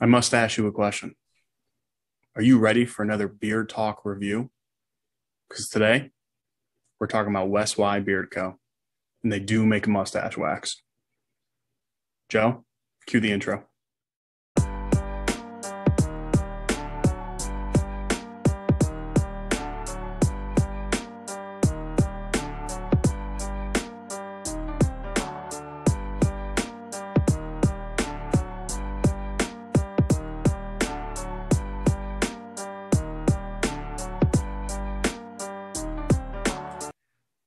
I must ask you a question. Are you ready for another beard talk review? Because today we're talking about WesWy Beard Co. And they do make a mustache wax. Joe, cue the intro.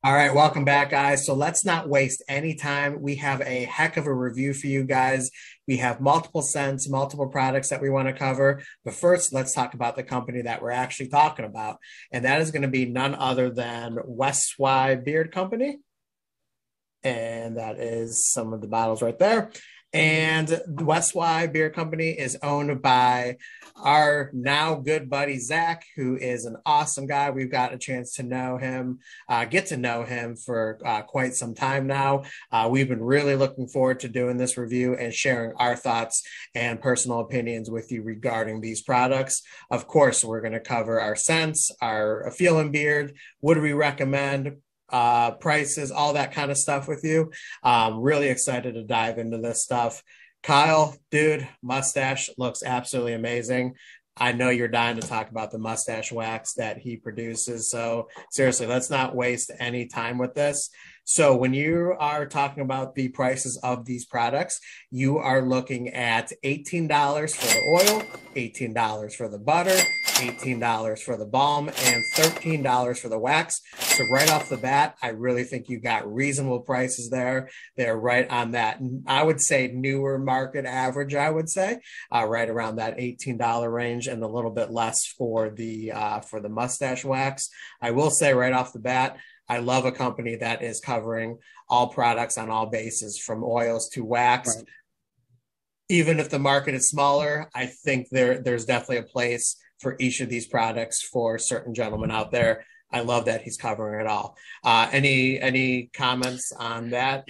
All right, welcome back, guys. So let's not waste any time. We have a heck of a review for you guys. We have multiple scents, multiple products that we want to cover. But first, let's talk about the company that we're actually talking about. And that is going to be none other than WesWy Beard Company. And that is some of the bottles right there. And WesWy Beard Company is owned by our now good buddy, Zach, who is an awesome guy. We've got a chance to know him, get to know him for quite some time now. We've been really looking forward to doing this review and sharing our thoughts and personal opinions with you regarding these products. Of course, we're going to cover our scents, our feeling beard. What do we recommend? Prices, all that kind of stuff with you. Really excited to dive into this stuff. Kyle, dude, mustache looks absolutely amazing. I know you're dying to talk about the mustache wax that he produces. So seriously, let's not waste any time with this. So when you are talking about the prices of these products, you are looking at $18 for the oil, $18 for the butter, $18 for the balm, and $13 for the wax. So right off the bat, I really think you got reasonable prices there. They're right on that, I would say, newer market average, I would say, right around that $18 range, and a little bit less for the mustache wax. I will say right off the bat, I love a company that is covering all products on all bases, from oils to wax. Right. Even if the market is smaller, I think there's definitely a place for each of these products for certain gentlemen out there. I love that he's covering it all. Any comments on that?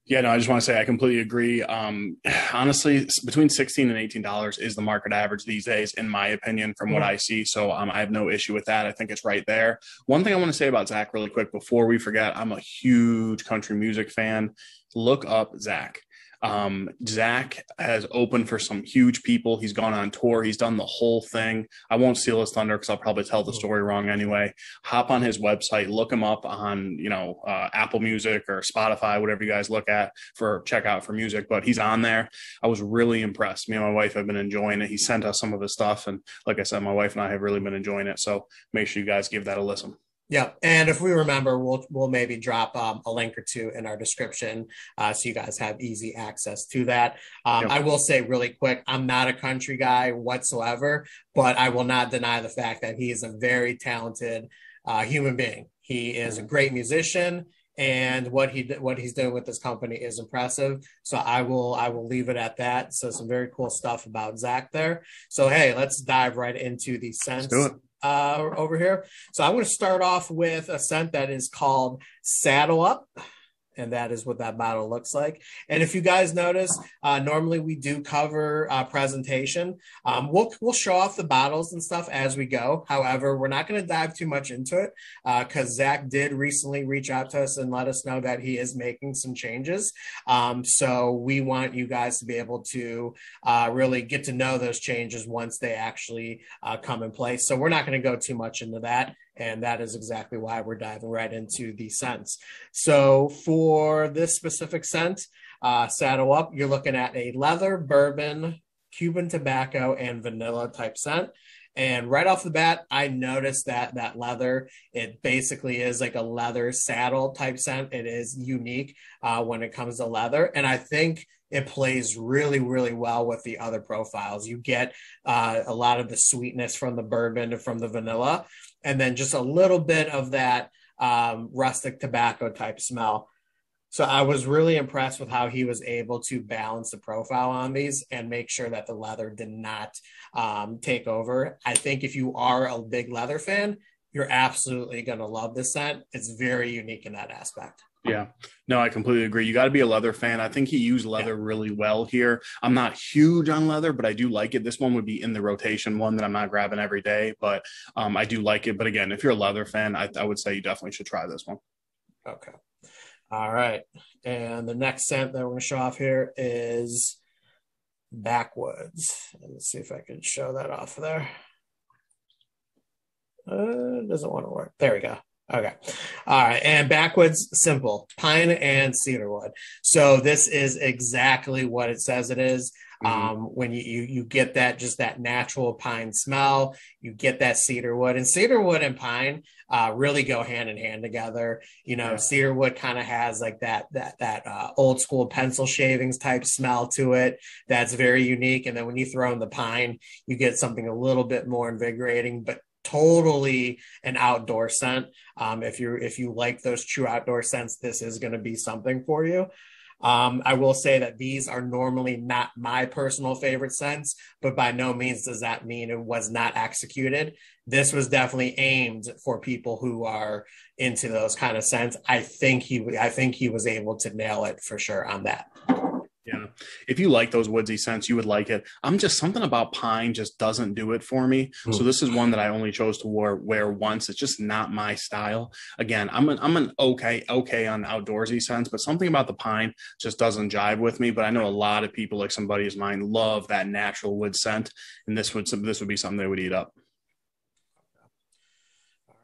Yeah, no, I just want to say I completely agree. Honestly, between $16 and $18 is the market average these days, in my opinion, from what I see. So I have no issue with that. I think it's right there. One thing I want to say about Zach really quick before we forget, I'm a huge country music fan. Look up Zach. Zach has opened for some huge people. He's gone on tour. He's done the whole thing. I won't steal his thunder because I'll probably tell the story wrong anyway. Hop on his website, look him up on, Apple Music or Spotify, whatever you guys check out for music, but he's on there. I was really impressed. Me and my wife have been enjoying it. He sent us some of his stuff. And like I said, my wife and I have really been enjoying it. So make sure you guys give that a listen. Yeah, and if we remember, we'll maybe drop a link or two in our description so you guys have easy access to that. Yep. I will say really quick, I'm not a country guy whatsoever, but I will not deny the fact that he is a very talented human being. He is a great musician, and what he's doing with this company is impressive. So I will leave it at that. So some very cool stuff about Zach there. So hey, let's dive right into the scents. Let's do it. Over here. So I'm going to start off with a scent that is called Saddle Up. And that is what that bottle looks like. And if you guys notice, normally we do cover presentation. We'll show off the bottles and stuff as we go. However, we're not going to dive too much into it because Zach did recently reach out to us and let us know that he is making some changes. So we want you guys to be able to really get to know those changes once they actually come in place. So we're not going to go too much into that. And that is exactly why we're diving right into the scents. So for this specific scent, Saddle Up, you're looking at a leather, bourbon, Cuban tobacco, and vanilla type scent. And right off the bat, I noticed that leather, it basically is like a leather saddle type scent. It is unique when it comes to leather. And I think it plays really, really well with the other profiles. You get a lot of the sweetness from the bourbon and from the vanilla, and then just a little bit of that rustic tobacco type smell. So I was really impressed with how he was able to balance the profile on these and make sure that the leather did not take over. I think if you are a big leather fan, you're absolutely going to love this scent. It's very unique in that aspect. Yeah, no, I completely agree. You got to be a leather fan. I think he used leather really well here. I'm not huge on leather, but I do like it. This one would be in the rotation, one that I'm not grabbing every day, but I do like it. But again, if you're a leather fan, I would say you definitely should try this one. Okay. All right. And the next scent that we're going to show off here is Backwoods. Let's see if I can show that off there. It doesn't want to work. There we go. Okay. All right. And Backwoods, simple, pine and cedarwood. So this is exactly what it says it is. When you get that, just that natural pine smell, you get that cedarwood, and cedarwood and pine really go hand in hand together. You know, cedarwood kind of has like that old school pencil shavings type smell to it. That's very unique. And then when you throw in the pine, you get something a little bit more invigorating, but totally an outdoor scent. If you like those true outdoor scents, this is going to be something for you. I will say that these are normally not my personal favorite scents, but by no means does that mean it was not executed. This was definitely aimed for people who are into those kind of scents. I think he was able to nail it for sure on that. Yeah. If you like those woodsy scents, you would like it. I'm just something about pine just doesn't do it for me. So this is one that I only chose to wear once. It's just not my style. Again, I'm an okay on outdoorsy scents, but something about the pine just doesn't jive with me. But I know a lot of people, like some buddies of mine, love that natural wood scent, and this would be something they would eat up.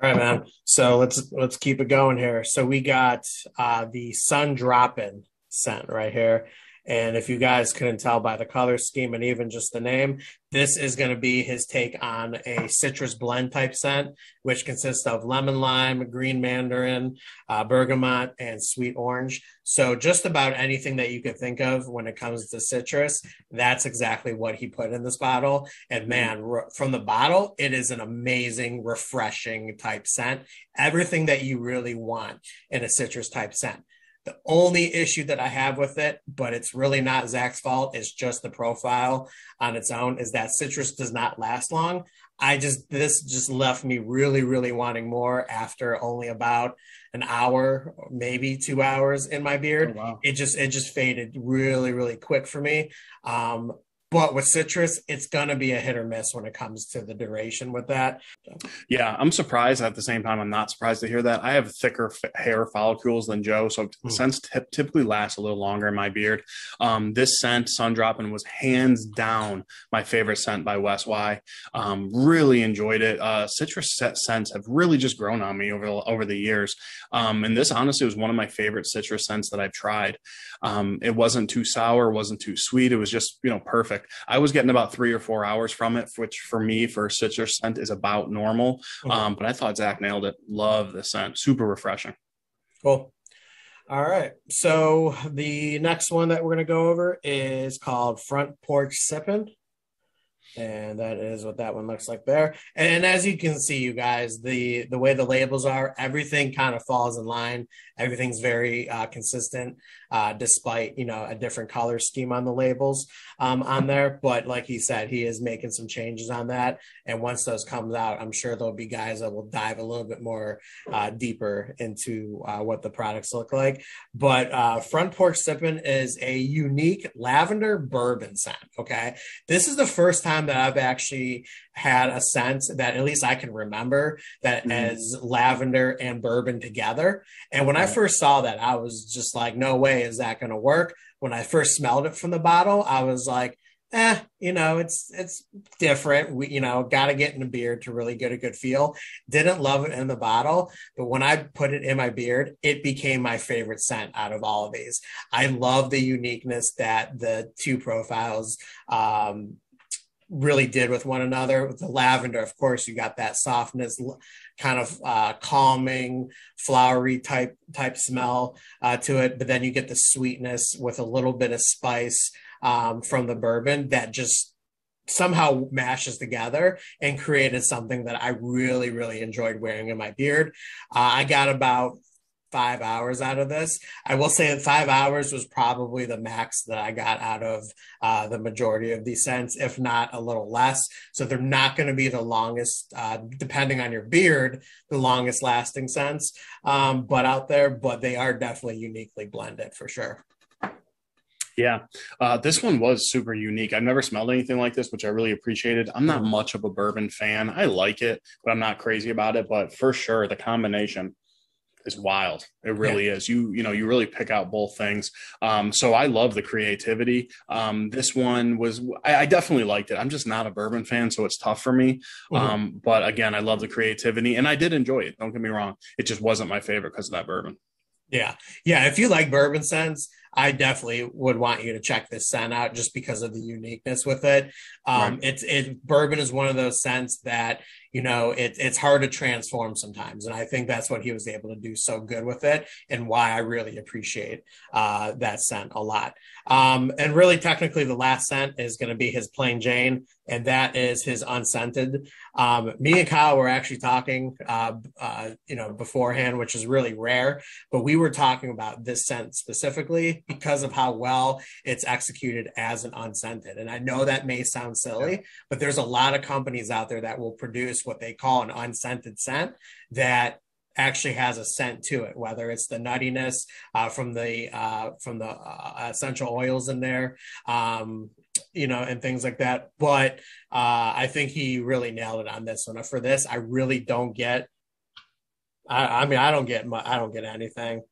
All right, man. So let's keep it going here. So we got the Sun Droppin' scent right here. And if you guys couldn't tell by the color scheme and even just the name, this is going to be his take on a citrus blend type scent, which consists of lemon lime, green mandarin, bergamot, and sweet orange. So just about anything that you could think of when it comes to citrus, that's exactly what he put in this bottle. And man, from the bottle, it is an amazing, refreshing type scent. Everything that you really want in a citrus type scent. The only issue that I have with it, but it's really not Zach's fault, it's just the profile on its own, is that citrus does not last long. This just left me really, really wanting more after only about an hour, maybe 2 hours in my beard. Oh, wow. It just faded really, really quick for me. But with citrus, it's going to be a hit or miss when it comes to the duration with that. Yeah, I'm surprised. At the same time, I'm not surprised to hear that. I have thicker hair follicles than Joe, so scents typically last a little longer in my beard. This scent, Sun Droppin', was hands down my favorite scent by WesWy. Really enjoyed it. Citrus scents have really just grown on me over the years. And this honestly was one of my favorite citrus scents that I've tried. It wasn't too sour, wasn't too sweet. It was just, perfect. I was getting about 3 or 4 hours from it, which for me, for a citrus scent, is about normal. But I thought Zach nailed it. Love the scent. Super refreshing. Cool. All right. So the next one that we're going to go over is called Front Porch Sippin'. And that is what that one looks like there. And as you can see, you guys, the way the labels are, everything kind of falls in line. Everything's very consistent, despite, a different color scheme on the labels on there. But like he said, he is making some changes on that. And once those comes out, I'm sure there'll be guys that will dive a little bit more deeper into what the products look like. But Front Porch Sippin' is a unique lavender bourbon scent. Okay. This is the first time that I've actually had a scent that at least I can remember that as lavender and bourbon together. And when I first saw that, I was just like, no way is that going to work. When I first smelled it from the bottle, I was like, it's different. We, got to get in a beard to really get a good feel. Didn't love it in the bottle, but when I put it in my beard, it became my favorite scent out of all of these. I love the uniqueness that the two profiles, really did with one another. With the lavender, of course, you got that softness, kind of calming, flowery type smell to it. But then you get the sweetness with a little bit of spice from the bourbon that just somehow mashes together and created something that I really, really enjoyed wearing in my beard. I got about 5 hours out of this. I will say that 5 hours was probably the max that I got out of the majority of these scents, if not a little less. So they're not going to be the longest, depending on your beard, the longest lasting scents, but out there, but they are definitely uniquely blended for sure. Yeah, this one was super unique. I've never smelled anything like this, which I really appreciated. I'm not much of a bourbon fan. I like it, but I'm not crazy about it. But for sure, the combination is wild. It really is. You really pick out both things. So I love the creativity. This one was, I definitely liked it. I'm just not a bourbon fan, so it's tough for me. But again, I love the creativity and I did enjoy it. Don't get me wrong. It just wasn't my favorite because of that bourbon. Yeah. Yeah. If you like bourbon scents, I definitely would want you to check this scent out just because of the uniqueness with it. Bourbon is one of those scents that, it's hard to transform sometimes. And I think that's what he was able to do so good with it and why I really appreciate that scent a lot. And really technically the last scent is going to be his Plain Jane, and that is his Unscented. Me and Kyle were actually talking, beforehand, which is really rare, but we were talking about this scent specifically because of how well it's executed as an unscented. And I know that may sound silly, but there's a lot of companies out there that will produce what they call an unscented scent that actually has a scent to it, whether it's the nuttiness from the essential oils in there, and things like that. But I think he really nailed it on this one. For this, I really don't get. I don't get anything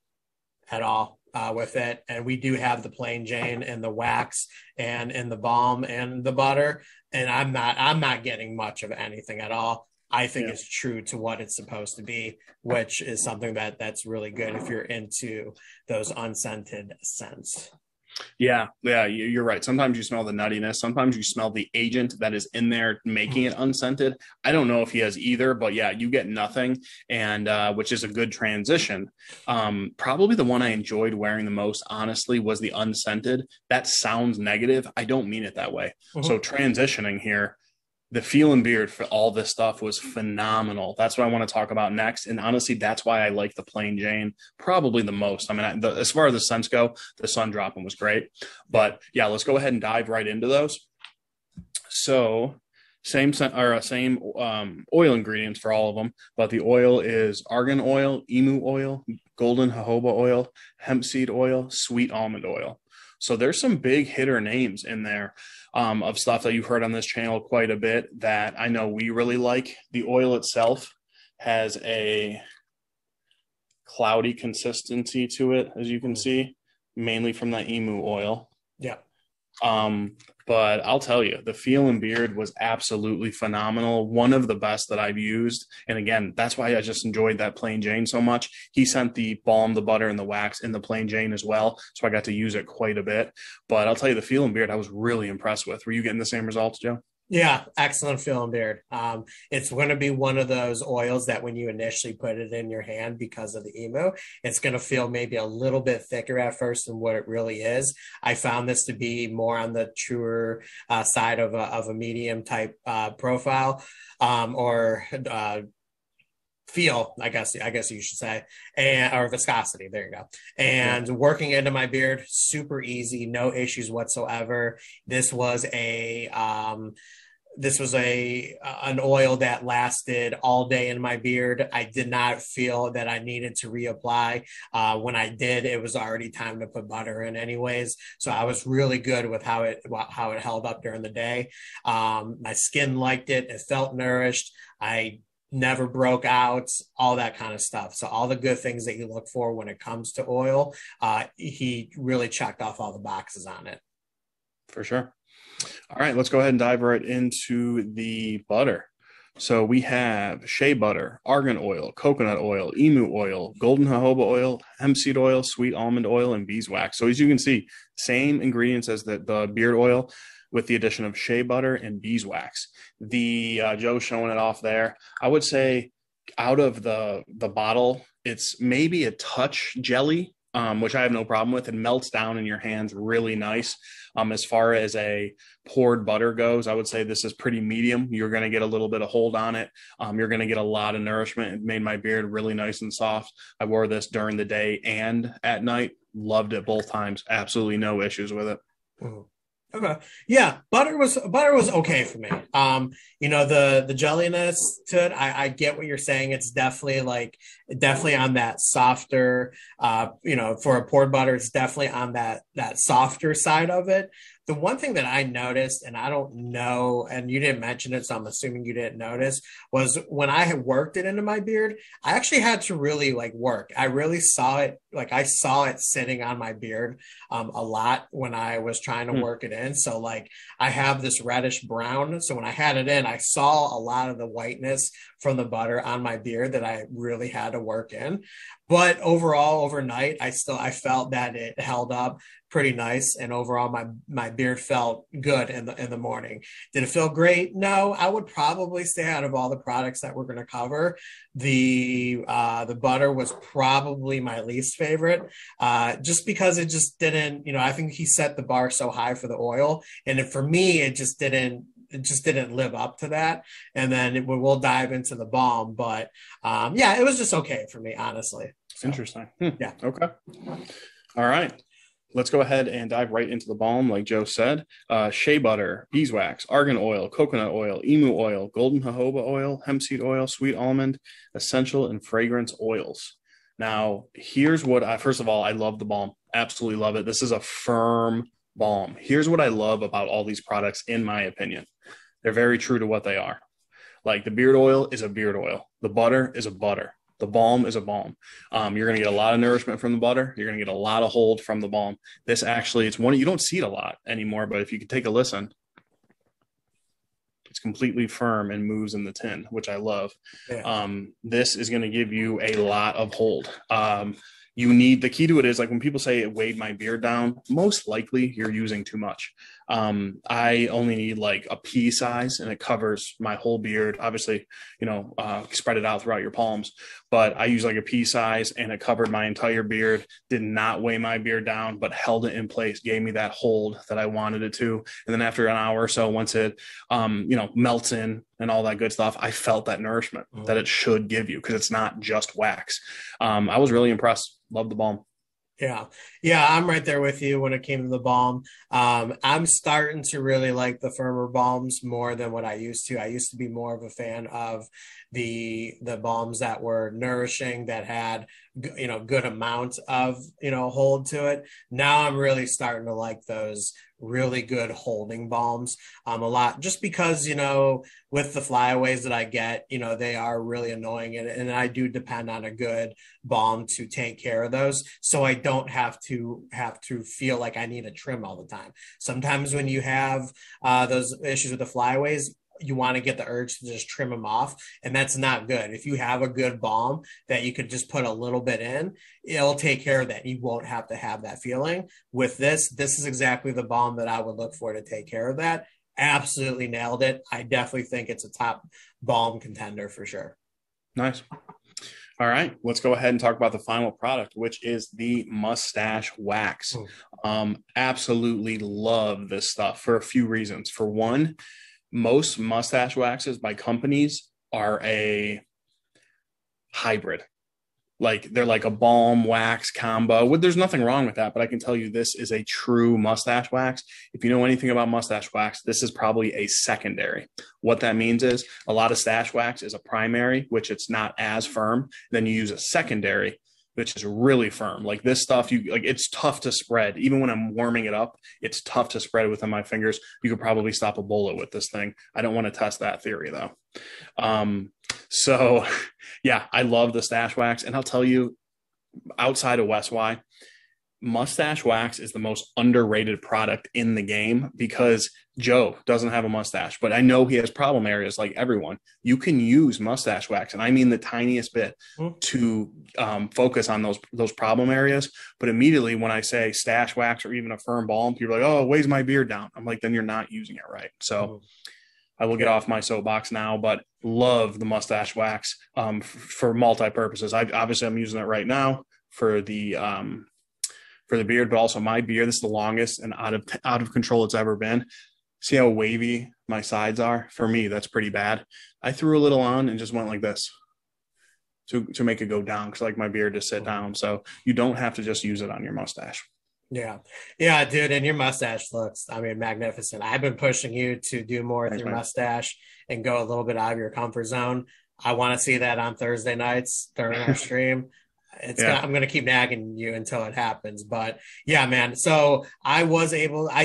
at all with it. And we do have the Plain Jane and the wax and in the balm and the butter. And I'm not getting much of anything at all. I think it's true to what it's supposed to be, which is something that's really good if you're into those unscented scents. Yeah, you're right. Sometimes you smell the nuttiness. Sometimes you smell the agent that is in there making it unscented. I don't know if he has either, but yeah, you get nothing, and which is a good transition. Probably the one I enjoyed wearing the most, honestly, was the unscented. That sounds negative. I don't mean it that way. So transitioning here, the feel and beard for all this stuff was phenomenal. That's what I want to talk about next. And honestly, that's why I like the Plain Jane probably the most. I mean, as far as the scents go, the sun dropping was great. But yeah, let's go ahead and dive right into those. So same oil ingredients for all of them, but the oil is argan oil, emu oil, golden jojoba oil, hemp seed oil, sweet almond oil. So there's some big hitter names in there of stuff that you've heard on this channel quite a bit that I know we really like. The oil itself has a cloudy consistency to it, as you can see, mainly from that emu oil. Yeah. But I'll tell you, the feel and beard was absolutely phenomenal. One of the best that I've used. And again, that's why I just enjoyed that Plain Jane so much. He sent the balm, the butter, and the wax in the Plain Jane as well. So I got to use it quite a bit. But I'll tell you, the feel and beard I was really impressed with. Were you getting the same results, Joe? Yeah, excellent feel and beard. It's going to be one of those oils that when you initially put it in your hand because of the emu, it's going to feel maybe a little bit thicker at first than what it really is. I found this to be more on the truer side of a medium type profile or feel, I guess you should say, or viscosity. There you go. And working into my beard, super easy, no issues whatsoever. This was an oil that lasted all day in my beard. I did not feel that I needed to reapply. When I did, it was already time to put butter in anyways. So I was really good with how it held up during the day. My skin liked it. It felt nourished. I never broke out, all that kind of stuff. So all the good things that you look for when it comes to oil, he really checked off all the boxes on it. For sure. All right, let's go ahead and dive right into the butter. So we have shea butter, argan oil, coconut oil, emu oil, golden jojoba oil, hemp seed oil, sweet almond oil, and beeswax. So as you can see, same ingredients as the beard oil with the addition of shea butter and beeswax. The Joe's showing it off there. I would say out of the bottle, it's maybe a touch jelly which I have no problem with. It melts down in your hands really nice. As far as a poured butter goes, I would say this is pretty medium. You're going to get a little bit of hold on it. You're going to get a lot of nourishment. It made my beard really nice and soft. I wore this during the day and at night. Loved it both times. Absolutely no issues with it. Mhm. Okay. Yeah, butter was okay for me. The jelliness to it, I get what you're saying. It's definitely on that softer, for a poured butter, it's definitely on that softer side of it. The one thing that I noticed, and I don't know, and you didn't mention it, so I'm assuming you didn't notice, was when I had worked it into my beard, I actually had to really work. I really saw it, I saw it sitting on my beard a lot when I was trying to work it in. So I have this reddish brown. So when I had it in, I saw a lot of the whiteness from the butter on my beard that I really had to work in. But overall, overnight, I felt that it held up pretty nice, and overall, my beard felt good in the morning. Did it feel great? No, I would probably say out of all the products that we're going to cover, the butter was probably my least favorite, just because it just didn't. I think he set the bar so high for the oil, and for me, it just didn't live up to that. And then we'll dive into the balm, but it was just okay for me, honestly. So, interesting. Yeah. Okay. All right. Let's go ahead and dive right into the balm. Like Joe said, shea butter, beeswax, argan oil, coconut oil, emu oil, golden jojoba oil, hemp seed oil, sweet almond, essential and fragrance oils. Now, here's what first of all, I love the balm. Absolutely love it. This is a firm balm. Here's what I love about all these products, in my opinion. They're very true to what they are. Like the beard oil is a beard oil. The butter is a butter. The balm is a balm. You're going to get a lot of nourishment from the butter. You're going to get a lot of hold from the balm. This actually, it's one, you don't see it a lot anymore, but if you could take a listen, it's completely firm and moves in the tin, which I love. Yeah. This is going to give you a lot of hold. The key to it is when people say it weighed my beard down, most likely you're using too much. I only need a pea size and it covers my whole beard. Obviously, spread it out throughout your palms, but I use a pea size and it covered my entire beard, did not weigh my beard down, but held it in place, gave me that hold that I wanted it to. And then after an hour or so, once it, melts in and all that good stuff, I felt that nourishment that it should give you, because it's not just wax. I was really impressed. Love the balm. Yeah. I'm right there with you when it came to the balm. I'm starting to really like the firmer balms more than what I used to. I used to be more of a fan of the balms that were nourishing, that had good amount of hold to it. Now I'm really starting to like those really good holding balms a lot, just because with the flyaways that I get, they are really annoying, and I do depend on a good balm to take care of those, so I don't have to feel like I need a trim all the time. Sometimes when you have those issues with the flyaways, you want to get the urge to just trim them off, and that's not good. If you have a good balm that you could just put a little bit in, it'll take care of that. You won't have to have that feeling. With this is exactly the balm that I would look for to take care of that. Absolutely nailed it. I definitely think it's a top balm contender for sure. Nice. All right, let's go ahead and talk about the final product, which is the Mustache Wax. Absolutely love this stuff for a few reasons. For one, most mustache waxes by companies are a hybrid. They're like a balm wax combo. There's nothing wrong with that, but I can tell you this is a true mustache wax. If you know anything about mustache wax, this is probably a secondary. What that means is a lot of stash wax is a primary, which it's not as firm. Then you use a secondary, which is really firm. This stuff, it's tough to spread. Even when I'm warming it up, it's tough to spread within my fingers. You could probably stop a bullet with this thing. I don't want to test that theory though. So yeah, I love the stash wax. And I'll tell you, outside of WesWy, mustache wax is the most underrated product in the game, because Joe doesn't have a mustache, but I know he has problem areas like everyone. You can use mustache wax, and I mean the tiniest bit, to focus on those problem areas. But immediately when I say stash wax or even a firm balm, people are like, oh, it weighs my beard down. I'm like, then you're not using it right. So I will get off my soapbox now, but love the mustache wax for multi-purposes. I'm using it right now for the for the beard, but also my beard. This is the longest and out of control it's ever been. See how wavy my sides are? For me, that's pretty bad. I threw a little on and just went like this to make it go down, because I like my beard to sit down. So you don't have to just use it on your mustache. Yeah. Yeah, dude. And your mustache looks, I mean, magnificent. I've been pushing you to do more with your mustache and go a little bit out of your comfort zone. I want to see that on Thursday nights during our stream. I'm going to keep nagging you until it happens. But yeah, man. So I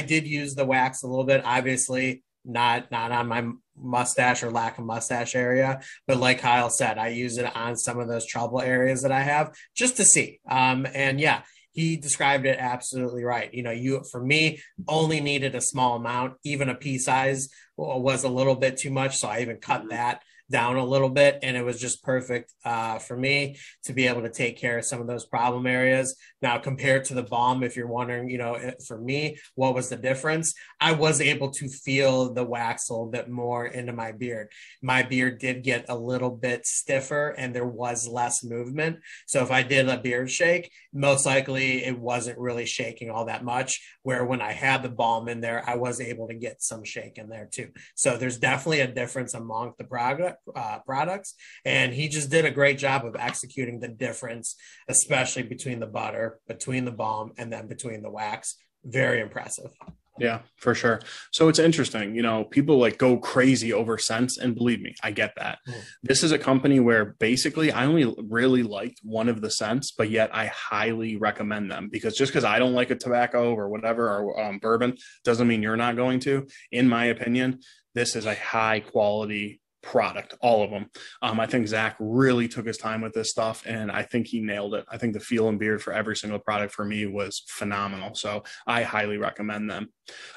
did use the wax a little bit, obviously not on my mustache or lack of mustache area, but like Kyle said, I use it on some of those trouble areas that I have just to see. And yeah, he described it absolutely right. You know, for me, only needed a small amount. Even a pea size was a little bit too much. So I even cut that down a little bit, and it was just perfect for me to be able to take care of some of those problem areas. Now, compared to the balm, if you're wondering, you know, for me, what was the difference? I was able to feel the wax a little bit more into my beard. My beard did get a little bit stiffer and there was less movement. So if I did a beard shake, most likely it wasn't really shaking all that much, where when I had the balm in there, I was able to get some shake in there too. So there's definitely a difference among the products, and he just did a great job of executing the difference, especially between the butter, between the balm, and then between the wax. Very impressive. Yeah, for sure. So it's interesting, you know, people like go crazy over scents, and believe me, I get that. This is a company where basically I only really liked one of the scents, but yet I highly recommend them, because just because I don't like a tobacco or whatever, or bourbon, doesn't mean you're not going to. In my opinion, this is a high quality product, all of them. I think Zach really took his time with this stuff, and I think he nailed it. I think the feel and beard for every single product for me was phenomenal. So I highly recommend them.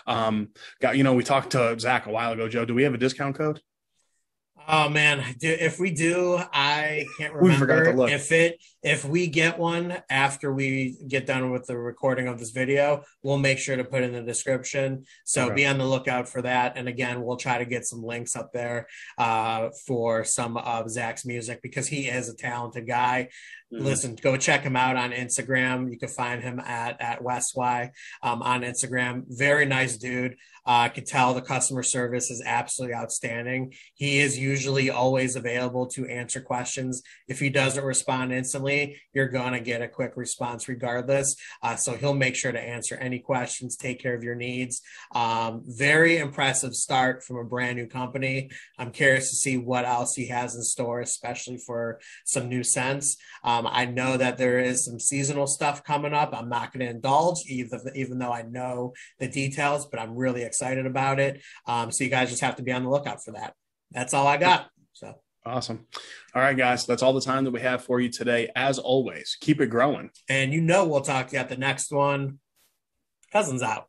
We talked to Zach a while ago, Joe. Do we have a discount code? Oh man, if we do, I can't remember. If we get one after we get done with the recording of this video, we'll make sure to put in the description. So Be on the lookout for that. And again, we'll try to get some links up there for some of Zach's music, because he is a talented guy. Listen, go check him out on Instagram. You can find him at WesWy on Instagram. Very nice dude. I could tell the customer service is absolutely outstanding. He is usually always available to answer questions. If he doesn't respond instantly, you're going to get a quick response regardless. So he'll make sure to answer any questions, take care of your needs. Very impressive start from a brand new company. I'm curious to see what else he has in store, especially for some new scents. I know that there is some seasonal stuff coming up. I'm not going to indulge, even though I know the details, but I'm really excited about it. So you guys just have to be on the lookout for that. That's all I got. So awesome. All right, guys, that's all the time that we have for you today. As always, keep it growing. And we'll talk to you at the next one. Cousins out.